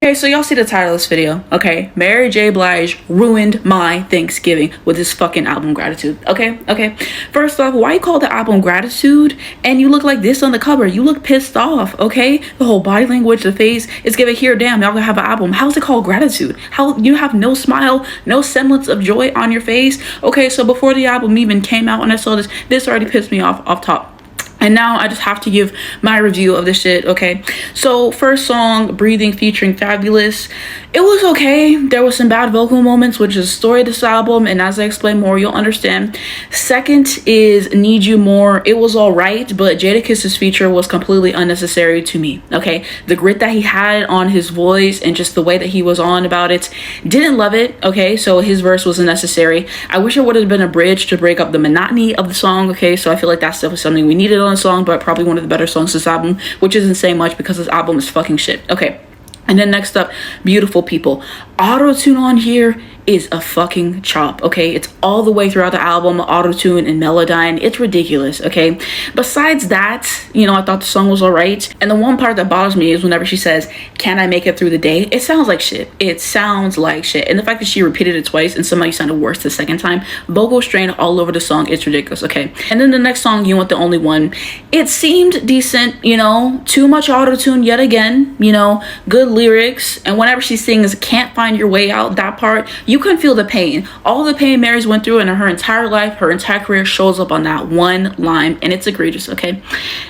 Okay, so y'all see the title of this video, okay? Mary J. Blige ruined my Thanksgiving with this fucking album Gratitude, okay? First off, why you call the album Gratitude and you look like this on the cover? You look pissed off, okay? The whole body language, the face, is giving here, damn, y'all gonna have an album. How's it called Gratitude? How you have no smile, no semblance of joy on your face? Okay, so before the album even came out when I saw this already pissed me off top. And now I just have to give my review of this shit, okay? So first song, Breathing featuring Fabulous. It was okay. There was some bad vocal moments, which is the story of this album. And as I explain more, you'll understand. Second is Need You More. It was all right, but Jadakiss' feature was completely unnecessary to me, okay? The grit that he had on his voice and just the way that he was on about it, didn't love it, okay? So his verse was unnecessary. I wish it would have been a bridge to break up the monotony of the song, okay? So I feel like that's definitely something we needed on the song, but probably one of the better songs this album, which isn't saying much because this album is fucking shit, okay? And then next up, Beautiful People. Auto-tune on here is a fucking chop, okay? It's all the way throughout the album, auto-tune and Melodyne. It's ridiculous, okay? Besides that, you know, I thought the song was all right. And the one part that bothers me is whenever she says, "Can I make it through the day?" It sounds like shit. It sounds like shit. And the fact that she repeated it twice and somebody sounded worse the second time, vocal strain all over the song, it's ridiculous, okay? And then the next song, You Want the Only One, it seemed decent, you know, too much auto-tune yet again, you know, good lyrics. And whenever she sings Can't Find Your Way Out, that part, you can feel the pain. All the pain Mary's went through in her entire life, her entire career shows up on that one line, and it's egregious, okay?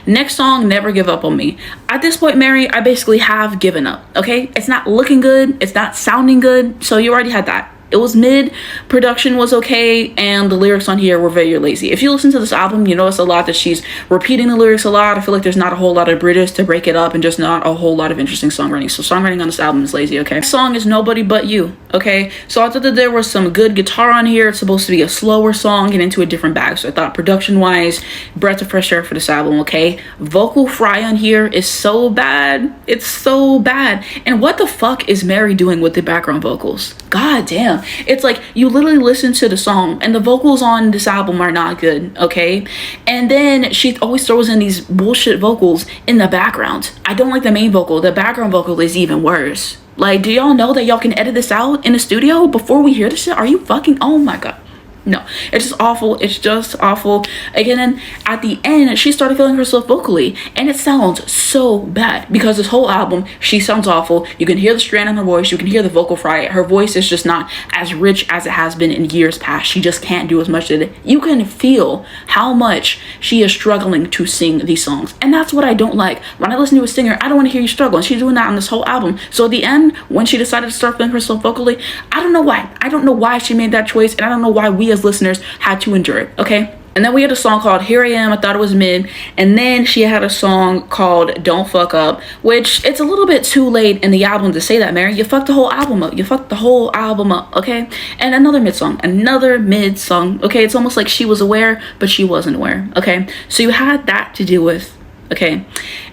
Next song, Never Give Up on Me. At this point, Mary, I basically have given up, okay? It's not looking good, it's not sounding good, so you already had that. It was mid, production was okay, and the lyrics on here were very lazy. If you listen to this album, you notice a lot that she's repeating the lyrics a lot. I feel like there's not a whole lot of bridges to break it up and just not a whole lot of interesting songwriting. So songwriting on this album is lazy, okay? Next song is Nobody But You, okay? So I thought that there was some good guitar on here. It's supposed to be a slower song, get into a different bag. So I thought production-wise, breath of fresh air for this album, okay? Vocal fry on here is so bad. It's so bad. And what the fuck is Mary doing with the background vocals? God damn. It's like you literally listen to the song and the vocals on this album are not good, okay? And then she always throws in these bullshit vocals in the background. I don't like the main vocal. The background vocal is even worse. Like, do y'all know that y'all can edit this out in the studio before we hear this shit? Are you fucking, oh my god. No, it's just awful. It's just awful. Again, then at the end, she started feeling herself vocally, and it sounds so bad because this whole album, she sounds awful. You can hear the strain in her voice. You can hear the vocal fry. Her voice is just not as rich as it has been in years past. She just can't do as much of it. You can feel how much she is struggling to sing these songs, and that's what I don't like. When I listen to a singer, I don't want to hear you struggle, and she's doing that on this whole album. So at the end, when she decided to start feeling herself vocally, I don't know why. I don't know why she made that choice, and I don't know why we as listeners had to endure it, okay? And then we had a song called Here I Am. I thought it was mid. And then she had a song called Don't Fuck Up, which it's a little bit too late in the album to say that, Mary. You fucked the whole album up. You fucked the whole album up, okay? And another mid song, okay? It's almost like she was aware, but she wasn't aware, okay? So you had that to deal with, okay?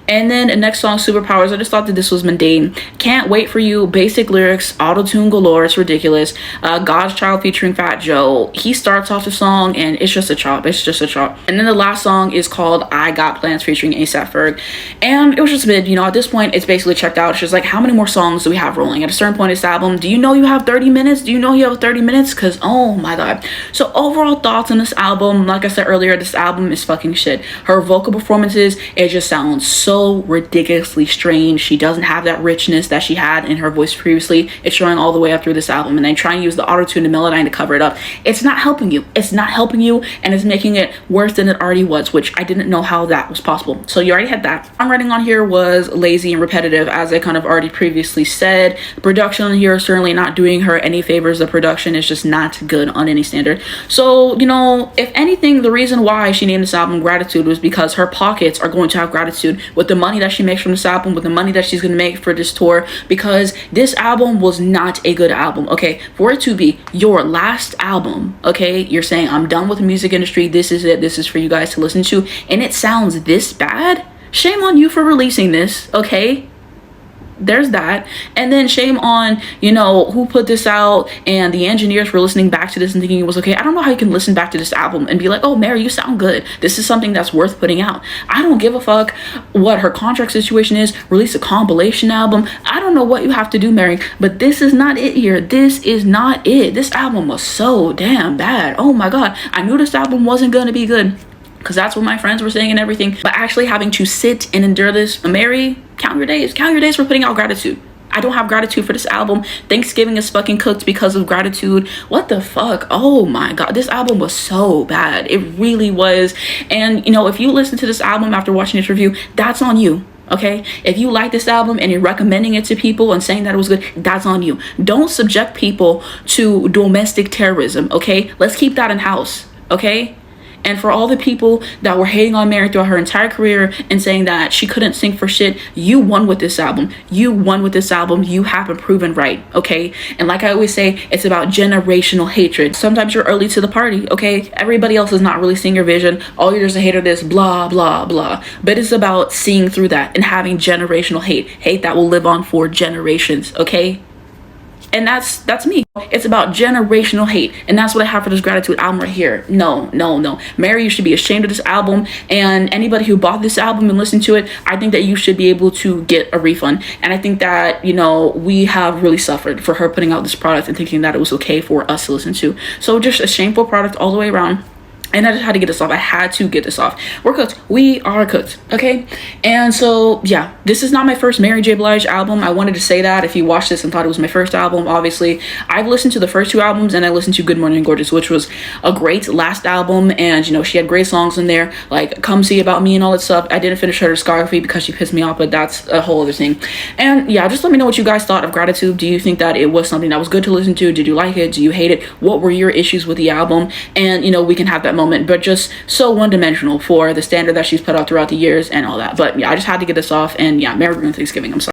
And then the next song, Superpowers, I just thought that this was mundane. Can't Wait for You, basic lyrics, auto-tune galore, it's ridiculous. God's Child featuring Fat Joe. He starts off the song and it's just a chop. It's just a chop. And then the last song is called I Got Plans featuring A$AP Ferg. And it was just mid, you know, at this point, it's basically checked out. It's just like, how many more songs do we have rolling? At a certain point in this album, do you know you have 30 minutes? Do you know you have 30 minutes? Because, oh my god. So overall thoughts on this album, like I said earlier, this album is fucking shit. Her vocal performances, it just sounds so ridiculously strange. She doesn't have that richness that she had in her voice previously. It's showing all the way up through this album, and then try and use the auto-tune and Melodyne to cover it up. It's not helping you. It's not helping you, and it's making it worse than it already was, which I didn't know how that was possible. So you already had that. Songwriting on here was lazy and repetitive, as I kind of already previously said. Production on here is certainly not doing her any favors. The production is just not good on any standard. So, you know, if anything, the reason why she named this album Gratitude was because her pockets are going to have gratitude with the money that she makes from this album, with the money that she's going to make for this tour, because this album was not a good album, okay? For it to be your last album, okay, you're saying, I'm done with the music industry, this is it, this is for you guys to listen to, and it sounds this bad? Shame on you for releasing this, okay? there's that. And then shame on, you know, who put this out and the engineers for listening back to this and thinking it was okay. I don't know how you can listen back to this album and be like, oh, Mary, you sound good. This is something that's worth putting out. I don't give a fuck what her contract situation is. Release a compilation album. I don't know what you have to do, Mary, but this is not it here. This is not it. This album was so damn bad. Oh my God. I knew this album wasn't going to be good, because that's what my friends were saying and everything. But actually having to sit and endure this, Mary, count your days. Count your days for putting out Gratitude. I don't have gratitude for this album. Thanksgiving is fucking cooked because of Gratitude. What the fuck? Oh my God. This album was so bad. It really was. And, you know, if you listen to this album after watching this review, that's on you. Okay, if you like this album and you're recommending it to people and saying that it was good, that's on you. Don't subject people to domestic terrorism. Okay, let's keep that in house. Okay. And for all the people that were hating on Mary throughout her entire career and saying that she couldn't sing for shit, you won with this album. You won with this album. You have been proven right, okay? And like I always say, it's about generational hatred. Sometimes you're early to the party, okay? Everybody else is not really seeing your vision. All you're just a hater of this, blah, blah, blah. But it's about seeing through that and having generational hate. Hate that will live on for generations, okay? And that's me. It's about generational hate, and that's what I have for this Gratitude album right here. No. Mary, you should be ashamed of this album, and anybody who bought this album and listened to it, I think that you should be able to get a refund. And I think that, you know, we have really suffered for her putting out this product and thinking that it was okay for us to listen to. So just a shameful product all the way around. And I just had to get this off. I had to get this off. We're cooked. We are cooked. Okay. And so, yeah, this is not my first Mary J. Blige album. I wanted to say that if you watched this and thought it was my first album, obviously, I've listened to the first two albums and I listened to Good Morning Gorgeous, which was a great last album. And, you know, she had great songs in there, like Come See About Me and all that stuff. I didn't finish her discography because she pissed me off, but that's a whole other thing. And yeah, just let me know what you guys thought of Gratitude. Do you think that it was something that was good to listen to? Did you like it? Do you hate it? What were your issues with the album? And, you know, we can have that moment, but just so one-dimensional for the standard that she's put out throughout the years and all that. But yeah, I just had to get this off. And yeah, Merry Thanksgiving. I'm sorry.